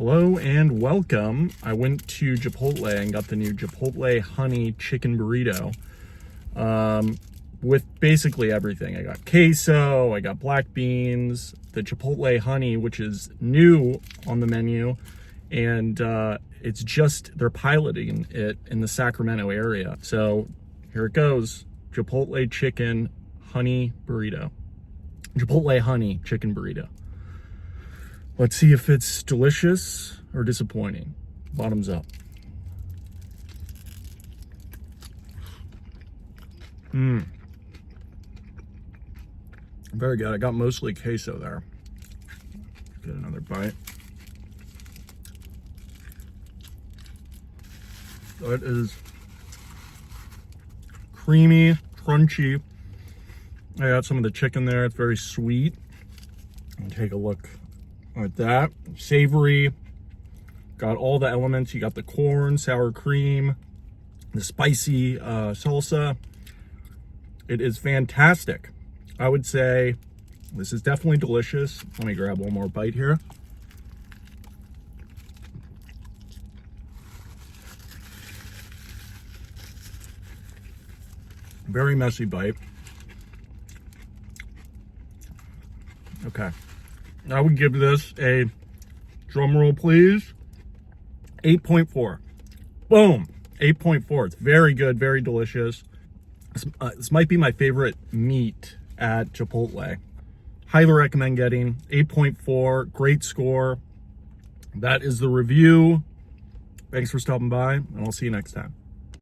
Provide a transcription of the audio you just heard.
Hello and welcome. I went to Chipotle and got the new Chipotle honey chicken burrito with basically everything. I got queso, I got black beans, the Chipotle honey, which is new on the menu, and it's just, they're piloting it in the Sacramento area. So here it goes, Chipotle chicken honey burrito. Chipotle honey chicken burrito. Let's see if it's delicious or disappointing. Bottoms up. Very good. I got mostly queso there. Get another bite. That is creamy, crunchy. I got some of the chicken there. It's very sweet. And take a look at that. Savory. Got all the elements. You got the corn, sour cream, the spicy salsa. It is fantastic. I would say this is definitely delicious. Let me grab one more bite here. Very messy bite. Okay. I would give this a, drum roll please, 8.4. Boom, 8.4. It's very good, very delicious. This might be my favorite meat at Chipotle. Highly recommend getting 8.4, great score. That is the review. Thanks for stopping by, and I'll see you next time.